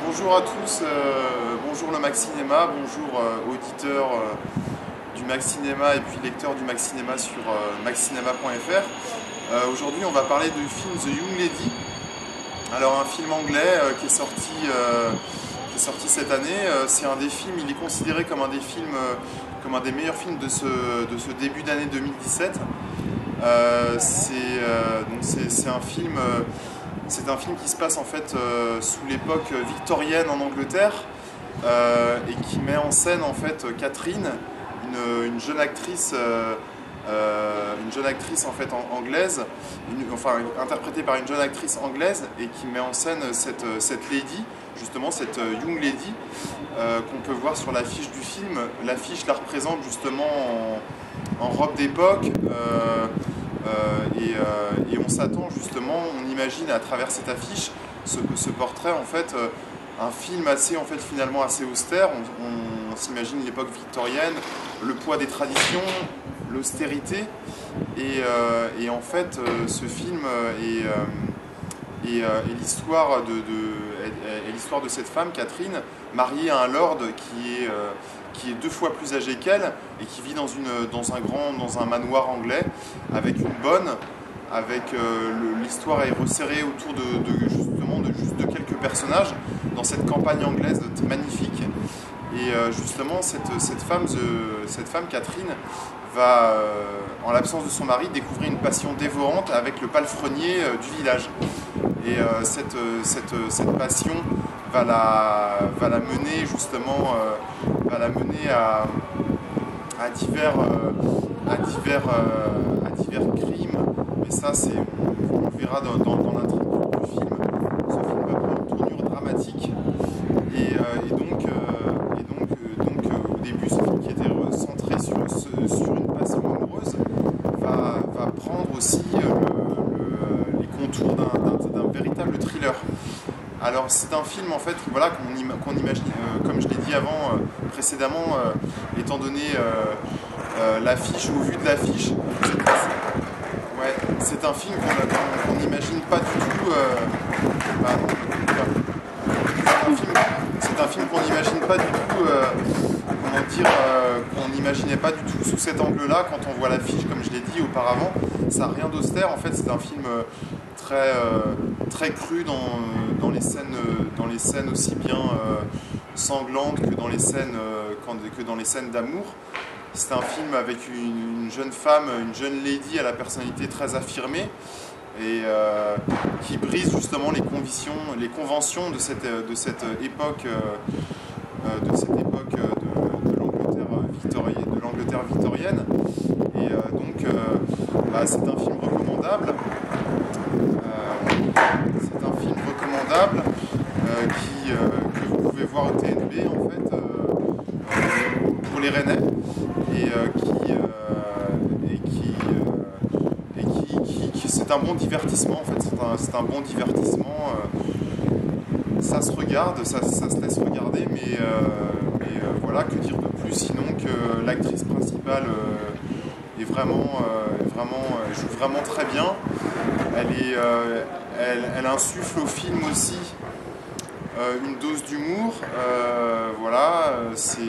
Bonjour à tous, bonjour le Max Cinéma, bonjour auditeurs du Max Cinéma et puis lecteurs du Max Cinéma sur maxcinema.fr. Aujourd'hui on va parler du film The Young Lady. Alors un film anglais qui est sorti cette année. C'est un des films, il est considéré comme un des films, comme un des meilleurs films de ce début d'année 2017. C'est un film qui se passe en fait sous l'époque victorienne en Angleterre et qui met en scène en fait Catherine, une jeune actrice en fait anglaise, interprétée par une jeune actrice anglaise et qui met en scène cette lady, justement cette young lady qu'on peut voir sur l'affiche du film. L'affiche la représente justement en robe d'époque. Et on s'attend justement, on imagine à travers cette affiche, ce portrait en fait, un film finalement assez austère. On s'imagine l'époque victorienne, le poids des traditions, l'austérité, et en fait ce film est l'histoire de cette femme, Catherine, mariée à un lord qui est 2 fois plus âgé qu'elle et qui vit dans un manoir anglais avec une bonne, l'histoire est resserrée autour de quelques personnages dans cette campagne anglaise magnifique. Et justement cette femme Catherine va, en l'absence de son mari, découvrir une passion dévorante avec le palefrenier du village. Et cette passion va la mener justement à divers crimes. Mais ça, on le verra dans l'intrigue du film. Ce film va prendre une tournure dramatique. Et donc au début, ce film qui était centré sur une passion amoureuse va prendre aussi les contours d'un véritable thriller. Alors c'est un film en fait qu'on imagine, comme je l'ai dit avant précédemment, étant donné l'affiche, au vu de l'affiche, c'est un film qu'on n'imagine pas du tout. C'est un film qu'on n'imagine pas du tout. Qu'on n'imaginait pas du tout sous cet angle-là quand on voit l'affiche, comme je l'ai dit auparavant. Ça n'a rien d'austère. En fait, c'est un film très cru dans les scènes aussi bien sanglantes que dans les scènes d'amour. C'est un film avec une jeune femme, une jeune lady à la personnalité très affirmée et qui brise justement les conventions de cette époque de l'Angleterre victorienne. Et c'est un film recommandable. Que vous pouvez voir au TNB en fait pour les Rennais c'est un bon divertissement en fait. C'est un bon divertissement. Ça se regarde, ça se laisse regarder, mais voilà, que dire de plus sinon que l'actrice principale joue vraiment très bien. Elle insuffle au film aussi une dose d'humour. Voilà, c'est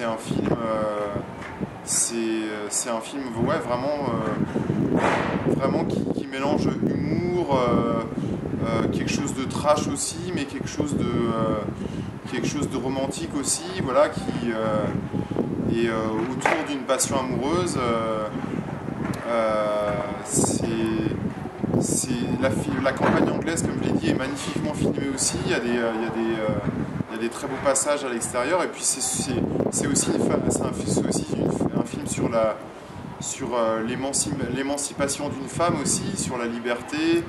un film, vraiment qui mélange humour, quelque chose de trash aussi, mais quelque chose de romantique aussi, voilà, qui est autour d'une passion amoureuse. La campagne anglaise, comme je l'ai dit, est magnifiquement filmée aussi. Il y a des très beaux passages à l'extérieur. Et puis c'est aussi un film sur l'émancipation d'une femme aussi, sur la liberté,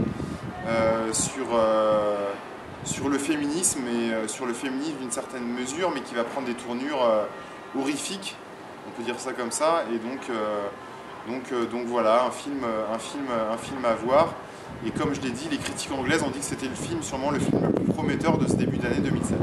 sur le féminisme et sur le féminisme d'une certaine mesure, mais qui va prendre des tournures horrifiques, on peut dire ça comme ça. Et donc voilà, un film à voir. Et comme je l'ai dit, les critiques anglaises ont dit que c'était sûrement le film le plus prometteur de ce début d'année 2017.